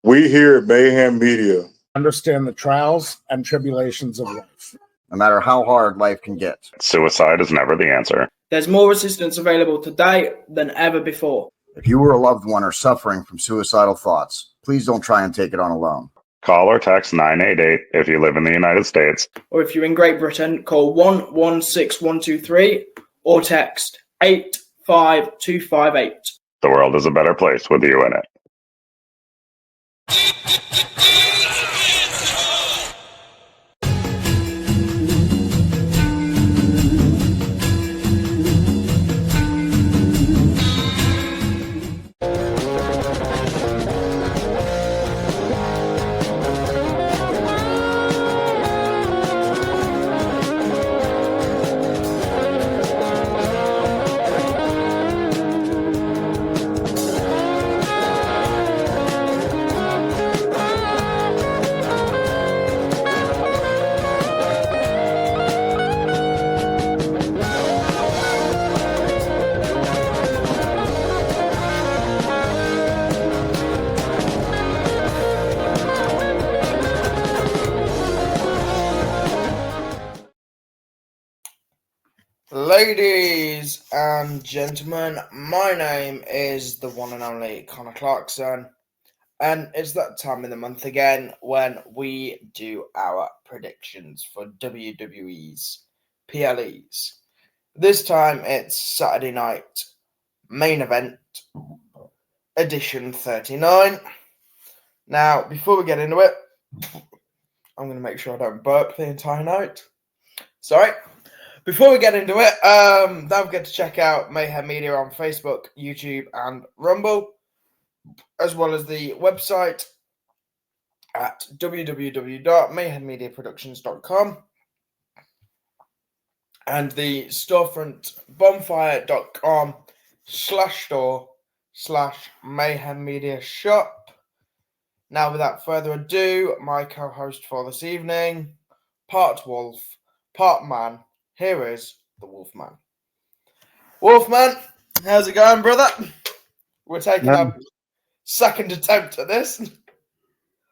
We here at Mayhem Media understand the trials and tribulations of life. No matter how hard life can get, suicide is never the answer. There's more assistance available today than ever before. If you or a loved one are suffering from suicidal thoughts, please don't try and take it on alone. Call or text 988 if you live in the United States. Or if you're in Great Britain, call 116123 or text 85258. The world is a better place with you in it. Ladies and gentlemen, my name is the one and only Connor Clarkson, and it's that time of the month again when we do our predictions for WWE's PLEs. This time it's Saturday night main event edition 39. Now, before we get into it, I'm going to make sure I don't burp the entire night. Sorry. Before we get into it, don't forget to check out Mayhem Media on Facebook, YouTube, and Rumble, as well as the website at www.mayhemmediaproductions.com and the storefront bonfire.com/store/Mayhem Media Shop. Now, without further ado, my co-host for this evening, part wolf, part man. Here is the Wolfman. Wolfman, how's it going, brother? We're taking a second attempt at this.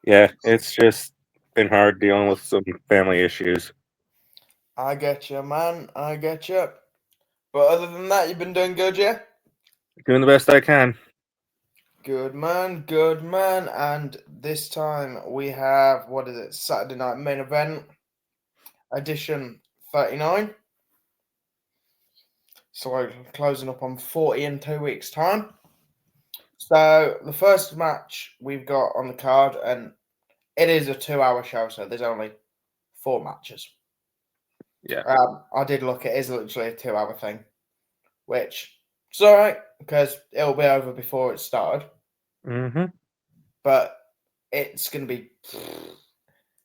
Yeah, it's just been hard dealing with some family issues. I get you, man. I get you. But other than that, you've been doing good, yeah? Doing the best I can. Good, man. Good, man. And this time we have, what is it, Saturday night main event, edition 39. So we're closing up on 40 in 2 weeks' time. So the first match we've got on the card, and it is a 2-hour show, so there's only 4 matches. Yeah. I did look, it is literally a 2-hour thing, which is all right because it'll be over before it started. Mm-hmm. But it's going to be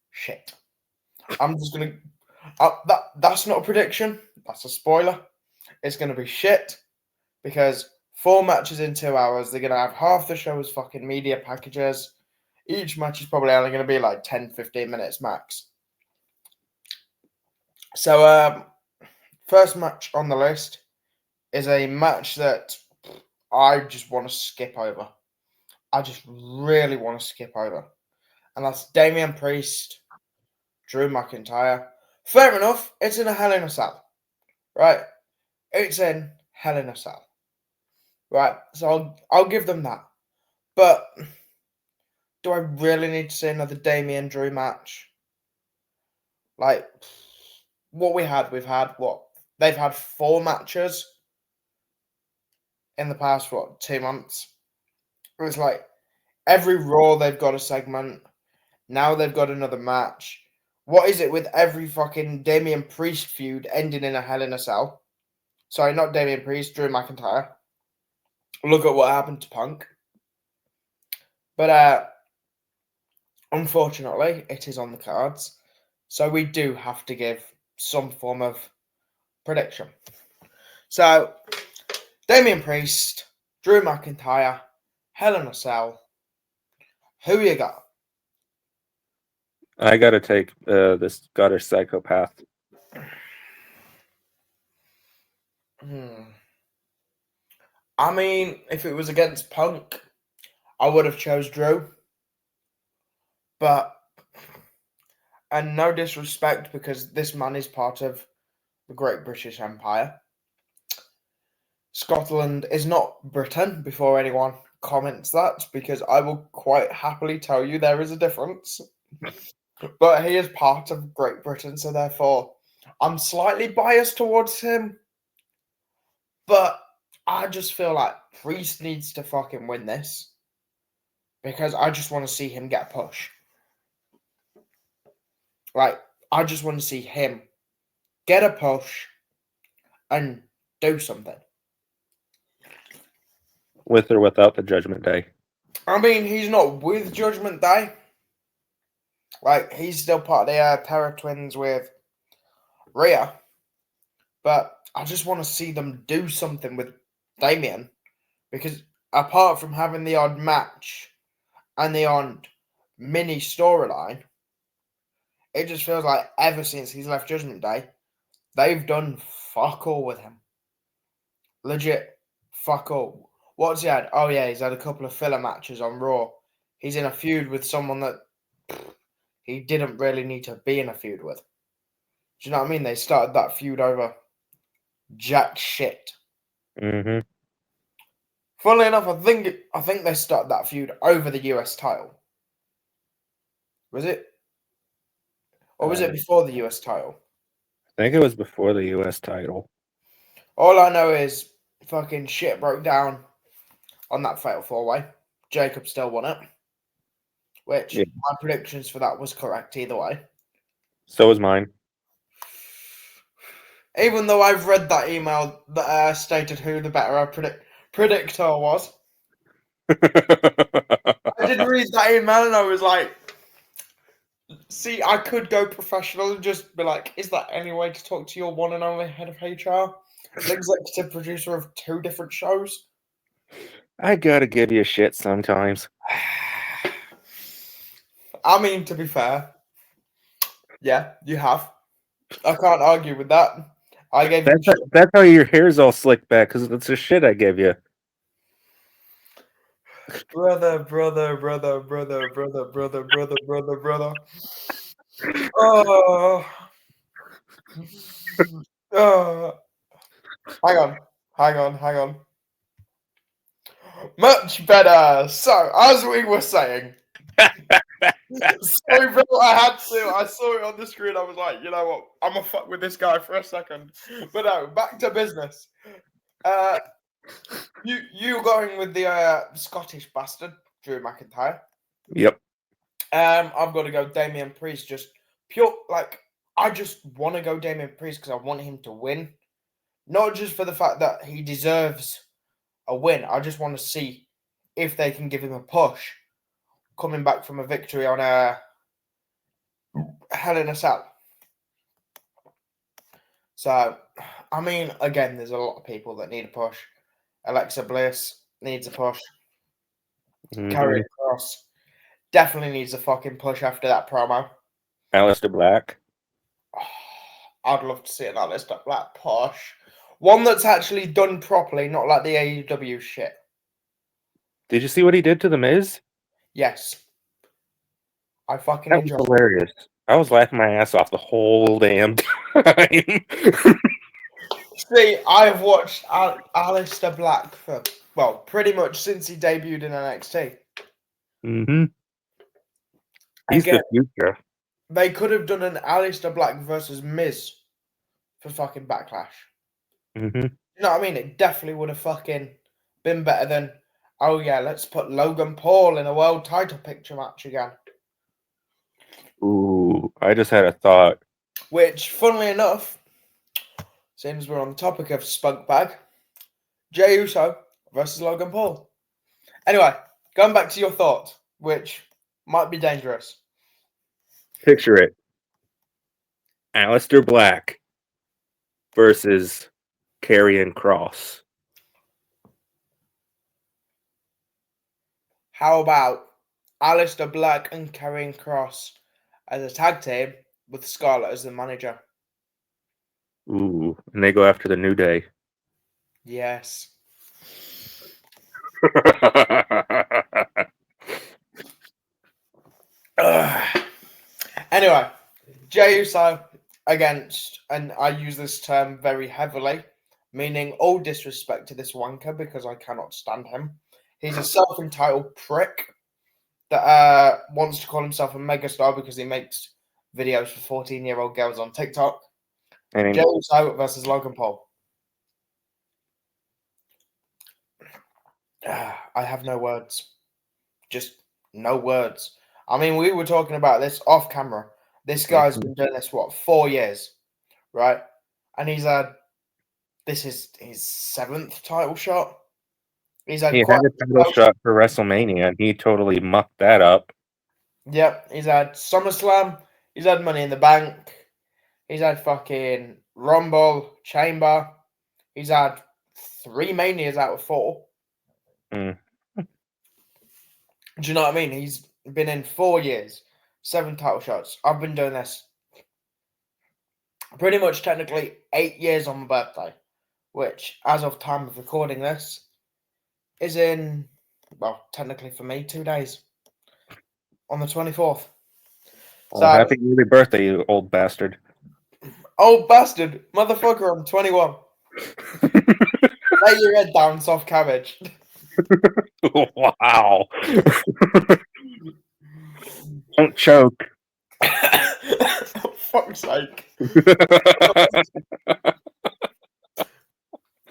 shit. I'm just going to... that's not a prediction. That's a spoiler. It's going to be shit because 4 matches in 2 hours. They're going to have half the show as fucking media packages. Each match is probably only going to be like 10, 15 minutes max. So, first match on the list is a match that I just want to skip over. I just really want to skip over. And that's Damian Priest, Drew McIntyre. Fair enough. It's in a Hell in a Cell. Right? It's in Hell in a Cell. Right? So I'll give them that. But do I really need to see another Damian Drew match? Like, what we've had what? They've had 4 matches in the past, 2 months? It was like every Raw they've got a segment. Now they've got another match. What is it with every fucking Damian Priest feud ending in a Hell in a Cell? Sorry, not Damian Priest, Drew McIntyre. Look at what happened to Punk. But unfortunately, it is on the cards. So we do have to give some form of prediction. So, Damian Priest, Drew McIntyre, Hell in a Cell. Who you got? I got to take this Scottish psychopath. I mean, if it was against Punk, I would have chose Drew. But, and no disrespect, because this man is part of the Great British Empire. Scotland is not Britain, before anyone comments that, because I will quite happily tell you there is a difference. But he is part of Great Britain, so therefore I'm slightly biased towards him. But I just feel like Priest needs to fucking win this, because I just want to see him get a push. Like, I just want to see him get a push and do something. With or without the Judgment Day. I mean, he's not with Judgment Day. Like, he's still part of the Terror Twins with Rhea. But I just want to see them do something with Damien. Because apart from having the odd match and the odd mini storyline, it just feels like ever since he's left Judgment Day, they've done fuck all with him. Legit fuck all. What's he had? Oh yeah, he's had a couple of filler matches on Raw. He's in a feud with someone that he didn't really need to be in a feud with. Do you know what I mean? They started that feud over jack shit. Mm-hmm. Funnily enough, I think they started that feud over the US title. Was it? Or was it before the US title? I think it was before the US title. All I know is fucking shit broke down on that Fatal 4-Way. Jacob still won it. Which, my predictions for that was correct either way. So was mine. Even though I've read that email that stated who the better predictor was. I did read that email and I was like, see, I could go professional and just be like, is that any way to talk to your one and only head of HR? The executive producer of 2 different shows? I gotta give you shit sometimes. I mean, to be fair, yeah, you have. I can't argue with that. I gave you shit. That's how your hair's all slicked back, because it's the shit I gave you. Brother. Oh. Hang on. Much better. So, as we were saying, sorry, bro, I saw it on the screen. I was like, you know what? I'm gonna fuck with this guy for a second. But no, back to business. You going with the Scottish bastard, Drew McIntyre? Yep. I've got to go Damian Priest. Just pure, like, I just want to go Damian Priest because I want him to win. Not just for the fact that he deserves a win. I just want to see if they can give him a push coming back from a victory on a Hell in a Cell. So, I mean, again, there's a lot of people that need a push. Alexa Bliss needs a push. Karrion Kross definitely needs a fucking push after that promo. Aleister Black. I'd love to see an Aleister Black push. One that's actually done properly, not like the AEW shit. Did you see what he did to The Miz? Yes. I fucking That was enjoyed hilarious. I was laughing my ass off the whole damn time. See, I've watched Aleister Black for, well, pretty much since he debuted in NXT. Mm-hmm. He's Again, the future. they could have done an Aleister Black versus Miz for fucking Backlash. Mm-hmm. You know what I mean? It definitely would have fucking been better than, oh yeah, let's put Logan Paul in a world title picture match again. Ooh, I just had a thought. Which, funnily enough, since we're on the topic of Spunk Bag, Jey Uso versus Logan Paul. Anyway, going back to your thought, which might be dangerous. Picture it. Aleister Black versus Karrion Kross. How about Aleister Black and Karrion Kross as a tag team with Scarlett as the manager? Ooh, and they go after the New Day. Yes. Anyway, Jey Uso against, and I use this term very heavily, meaning all disrespect to this wanker because I cannot stand him. He's a self-entitled prick that wants to call himself a megastar because he makes videos for 14-year-old girls on TikTok. And Jey Uso versus Logan Paul. I have no words. Just no words. I mean, we were talking about this off camera. This guy's been doing this, 4 years, right? And he's had, this is his 7th title shot. he had a title shot for WrestleMania, and he totally mucked that up. Yep, he's had SummerSlam. He's had Money in the Bank. He's had fucking Rumble, Chamber. He's had 3 Manias out of 4. Mm. Do you know what I mean? He's been in 4 years, 7 title shots. I've been doing this pretty much technically 8 years on my birthday, which, as of time of recording this, is in, well, technically for me, 2 days. On the 24th. So, happy early birthday, you old bastard. Old bastard. Motherfucker, I'm 21. Lay your head down, soft cabbage. Wow. Don't choke. For fuck's sake.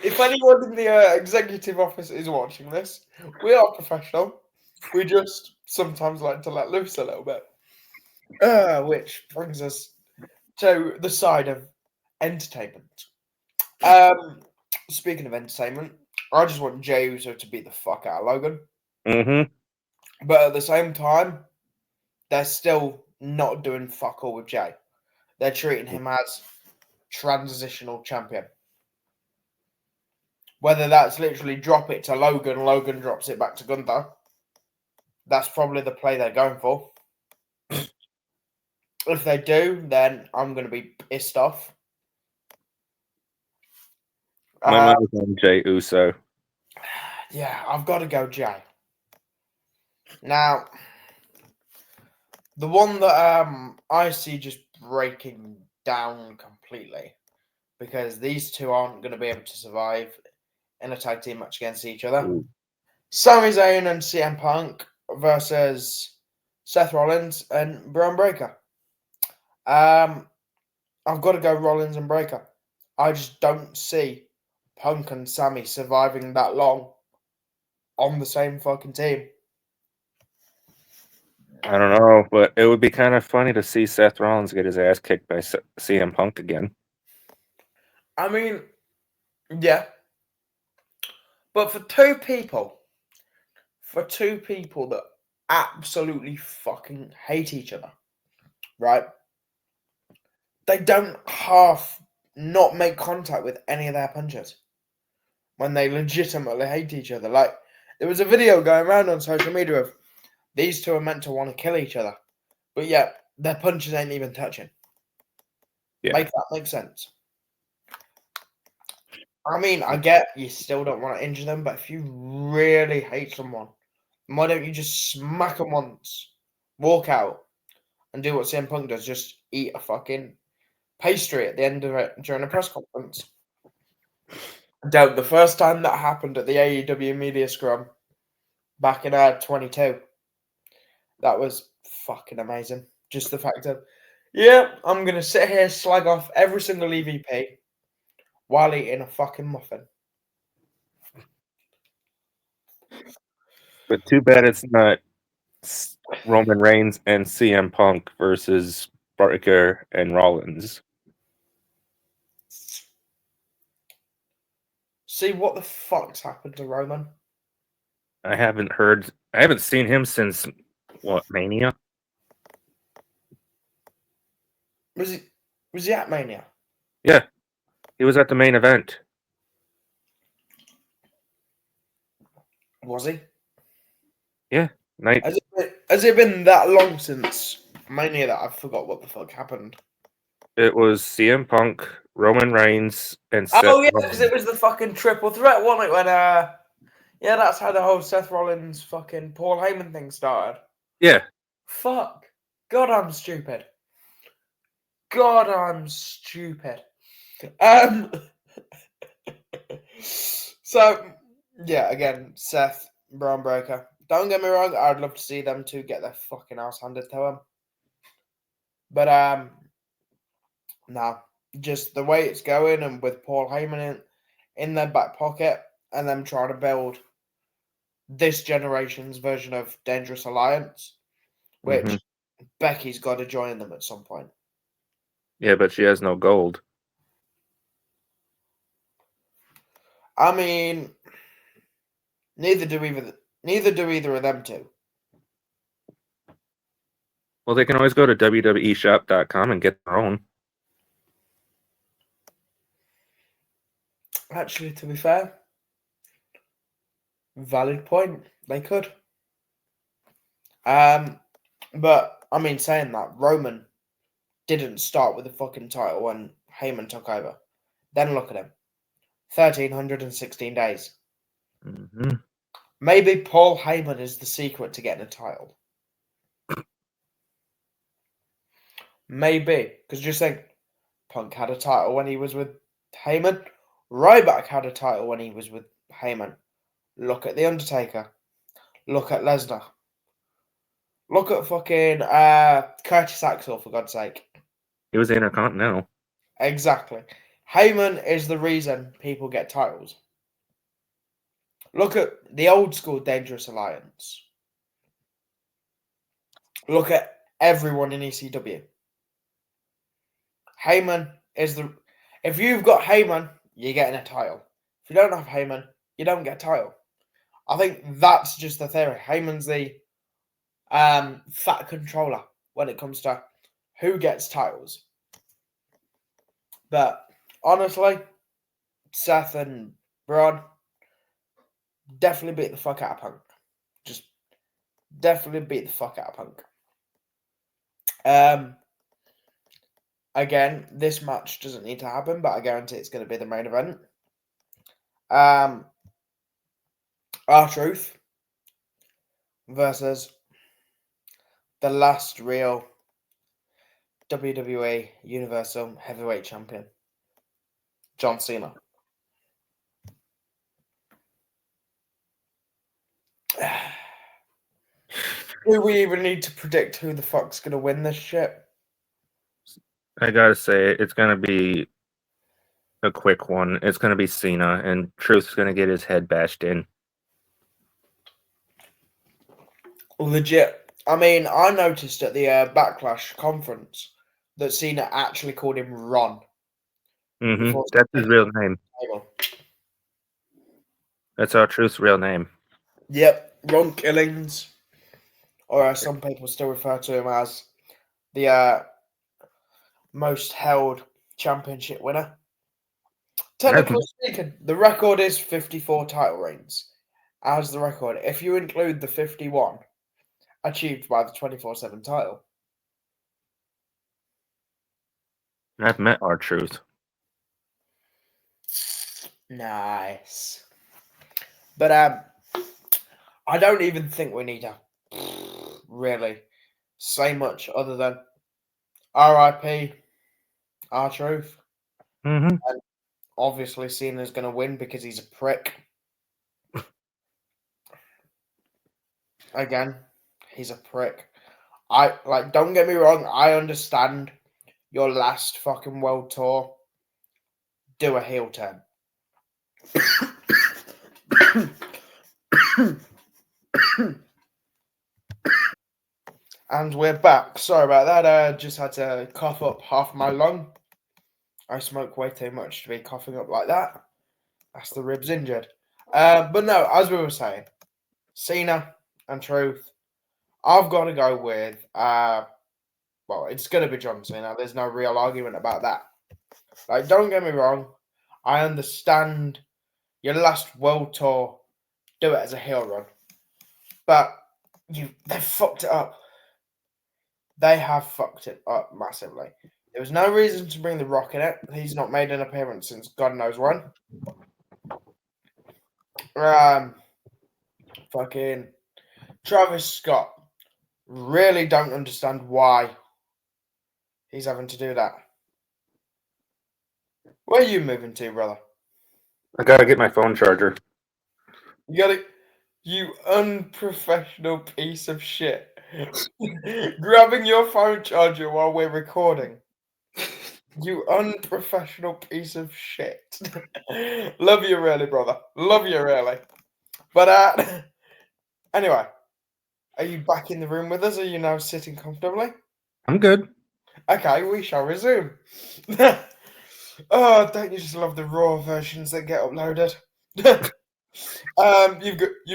If anyone in the executive office is watching this, we are professional. We just sometimes like to let loose a little bit. Which brings us to the side of entertainment. Speaking of entertainment, I just want Jey Uso to beat the fuck out of Logan. Mm-hmm. But at the same time, they're still not doing fuck all with Jey. They're treating him as transitional champion. Whether that's literally drop it to Logan, Logan drops it back to Gunther. That's probably the play they're going for. If they do, then I'm going to be pissed off. My money's on Jey Uso. Yeah, I've got to go Jey. Now, the one that I see just breaking down completely, because these two aren't going to be able to survive in a tag team match against each other. Ooh. Sami Zayn and CM Punk versus Seth Rollins and Braun Breaker. I've got to go Rollins and Breaker. I just don't see Punk and Sami surviving that long on the same fucking team. I don't know, but it would be kind of funny to see Seth Rollins get his ass kicked by CM Punk again. I mean, yeah. But for two people that absolutely fucking hate each other, right? They don't half not make contact with any of their punches when they legitimately hate each other. Like, there was a video going around on social media of these two are meant to want to kill each other, but yet their punches ain't even touching. Yeah. Make that make sense? I mean, I get you still don't want to injure them, but if you really hate someone, why don't you just smack them once, walk out, and do what CM Punk does, just eat a fucking pastry at the end of it during a press conference? Dude, the first time that happened at the AEW media scrum back in 22, that was fucking amazing. Just the fact of, yeah, I'm going to sit here, slag off every single EVP while eating a fucking muffin. But too bad it's not Roman Reigns and CM Punk versus Breaker and Rollins. See, what the fuck's happened to Roman? I haven't seen him since, what, Mania? Was he at Mania? Yeah, he was at the main event. Was he? Yeah, night. Has it been that long since Mania that I forgot what the fuck happened? It was CM Punk, Roman Reigns, and Seth Oh, yeah, Rollins. because it was the fucking triple threat, wasn't it? When, yeah, that's how the whole Seth Rollins fucking Paul Heyman thing started. Yeah. Fuck. God, I'm stupid. God, I'm stupid. So, yeah, again, Seth, Braun Breaker. Don't get me wrong, I'd love to see them two get their fucking ass handed to them. But, no. Just the way it's going, and with Paul Heyman in their back pocket, and them trying to build this generation's version of Dangerous Alliance, which Becky's got to join them at some point. Yeah, but she has no gold. I mean, neither do either of them two. Well, they can always go to www.shop.com and get their own. Actually, to be fair, valid point. They could. But I mean, saying that, Roman didn't start with the fucking title when Heyman took over. Then look at him. 1,316 days. Mm-hmm. Maybe Paul Heyman is the secret to getting a title. Maybe. Because just think, Punk had a title when he was with Heyman. Ryback had a title when he was with Heyman. Look at The Undertaker. Look at Lesnar. Look at fucking Curtis Axel, for God's sake. He was Intercontinental. Exactly. Heyman is the reason people get titles. Look at the old school Dangerous Alliance. Look at everyone in ECW. Heyman is the... If you've got Heyman, you're getting a title. If you don't have Heyman, you don't get a title. I think that's just the theory. Heyman's the fat controller when it comes to who gets titles. But honestly, Seth and Braun definitely beat the fuck out of Punk. Just definitely beat the fuck out of Punk. Again, this match doesn't need to happen, but I guarantee it's going to be the main event. R-Truth versus the last real WWE Universal Heavyweight Champion, John Cena. Do we even need to predict who the fuck's going to win this shit? I gotta say, it's gonna be a quick one. It's gonna be Cena, and Truth's gonna get his head bashed in. Legit. I mean, I noticed at the Backlash conference that Cena actually called him Ron. Mm-hmm. That's his real name. That's our Truth's real name. Yep, Ron Killings, or as some people still refer to him as, the most held championship winner. Technically speaking, the record is 54 title reigns as the record, if you include the 51 achieved by the 24/7 title. I've met R-Truth. Nice. But I don't even think we need to really say much other than RIP R-Truth. Mm-hmm. And obviously Cena's going to win because he's a prick. Again, he's a prick. Don't get me wrong, I understand your last fucking world tour. Do a heel turn. And we're back. Sorry about that. I just had to cough up half my lung. I smoke way too much to be coughing up like that. That's the ribs injured. But no, as we were saying, Cena and Truth. I've got to go with, well, it's going to be John Cena. There's no real argument about that. Like, don't get me wrong. I understand your last world tour, do it as a heel run. But they've fucked it up. They have fucked it up massively. There was no reason to bring The Rock in it. He's not made an appearance since God knows when. Fucking Travis Scott, really don't understand why he's having to do that. Where are you moving to, brother? I gotta get my phone charger. You got it. You unprofessional piece of shit. Grabbing your phone charger while we're recording. You unprofessional piece of shit. Love you really, brother. Love you really. But anyway, are you back in the room with us? Are you now sitting comfortably? I'm good. Okay, we shall resume. Oh, don't you just love the raw versions that get uploaded? You've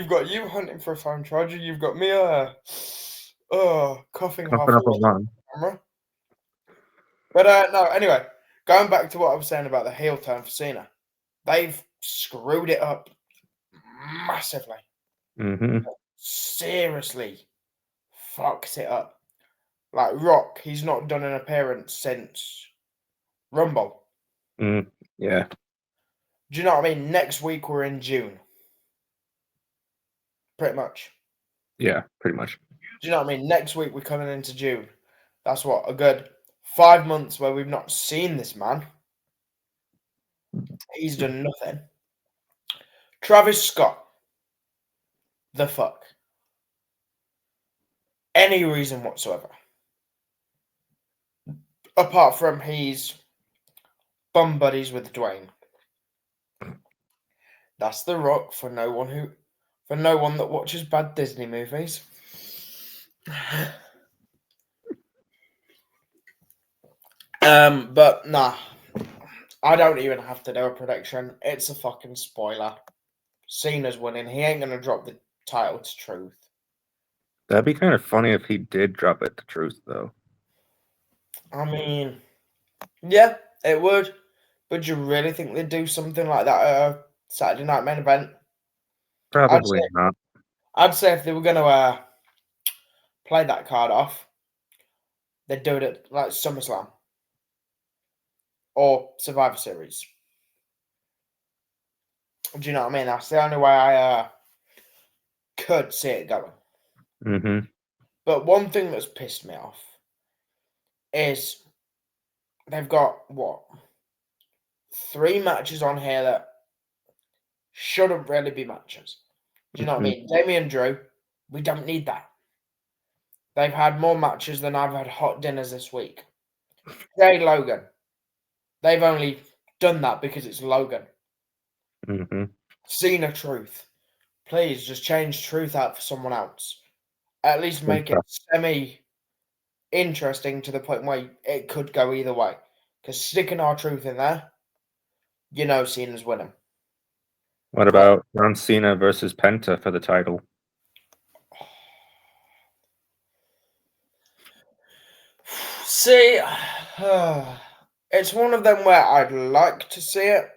got you hunting for a phone charger. You've got me coughing half Coughing up a away lung. camera. But no, anyway, going back to what I was saying about the heel turn for Cena, they've screwed it up massively. Mm-hmm. Seriously, fucked it up. Like Rock, he's not done an appearance since Rumble. Yeah. Do you know what I mean? Next week we're in June. Pretty much. Yeah, pretty much. Do you know what I mean? Next week we're coming into June. That's what, a good 5 months where we've not seen this man. He's done nothing. Travis Scott. The fuck. Any reason whatsoever. Apart from he's bum buddies with Dwayne. That's The Rock for no one that watches bad Disney movies. But nah. I don't even have to do a prediction. It's a fucking spoiler. Cena's winning. He ain't gonna drop the title to Truth. That'd be kind of funny if he did drop it to Truth, though. I mean, yeah, it would. But you really think they'd do something like that at a Saturday night main event? Probably not. I'd say if they were gonna play that card off, they'd do it at like SummerSlam or Survivor Series. Do you know what I mean? That's the only way I could see it going. Mm-hmm. But one thing that's pissed me off is they've got, 3 matches on here that shouldn't really be matches. Do you know what I mean? Damian Drew, we don't need that. They've had more matches than I've had hot dinners this week. Jay Logan, they've only done that because it's Logan. Mm-hmm. Cena Truth, please just change Truth out for someone else. At least make it semi-interesting to the point where it could go either way. Because sticking our Truth in there, you know Cena's winning. What about John Cena versus Penta for the title? See, it's one of them where I'd like to see it,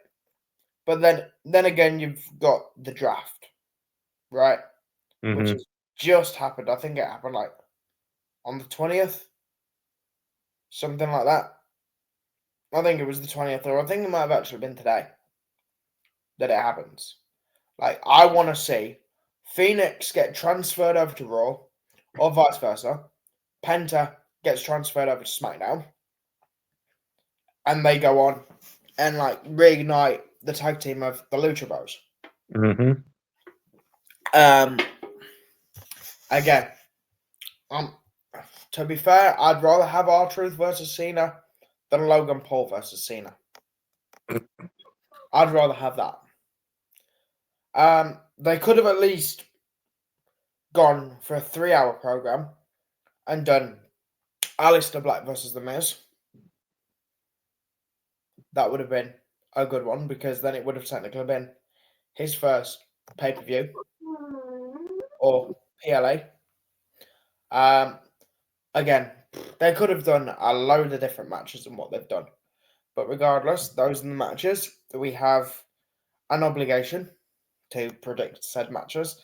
but then again, you've got the draft, right? Mm-hmm. Which has just happened. I think it happened like on the 20th, something like that. I think it was the 20th, or I think it might have actually been today that it happens. Like, I want to see Phoenix get transferred over to Raw, or vice versa. Penta gets transferred over to SmackDown, and they go on and like reignite the tag team of the Lucha Bros. Mm-hmm. Again, to be fair, I'd rather have R-Truth versus Cena than Logan Paul versus Cena. I'd rather have that. They could have at least gone for a 3-hour program and done Aleister Black versus The Miz. That would have been a good one because then it would have technically been his first pay-per-view or PLA. Again, they could have done a load of different matches than what they've done. But regardless, those are the matches that we have an obligation to predict said matches,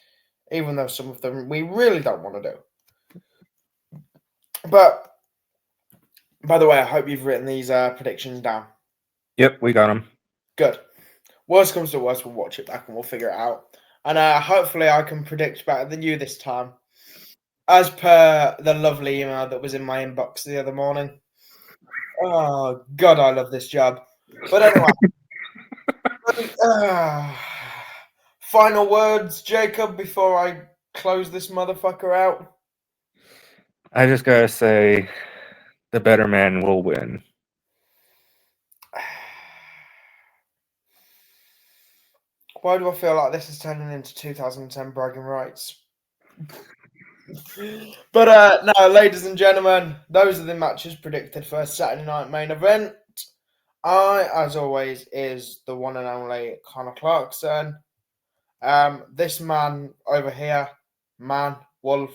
even though some of them we really don't want to do. But, by the way, I hope you've written these predictions down. Yep, we got him. Good. Worst comes to worst, we'll watch it back and we'll figure it out. And hopefully I can predict better than you this time. as per the lovely email that was in my inbox the other morning. Oh, God, I love this job. But anyway, final words, Jacob, before I close this motherfucker out. I just gotta say, the better man will win. Why do I feel like this is turning into 2010 bragging rights? But no, ladies and gentlemen, those are the matches predicted for Saturday night main event. I, as always, is the one and only Connor Clarkson. This man over here, man, wolf,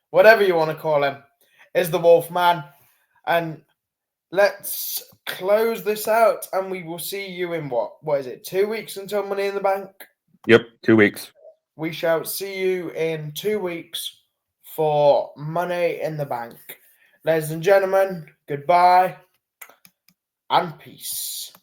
whatever you want to call him, is the Wolf Man. And let's close this out, and we will see you in what is it, 2 weeks until Money in the Bank? Yep, 2 weeks. We shall see you in 2 weeks for Money in the Bank. Ladies and gentlemen, goodbye and peace.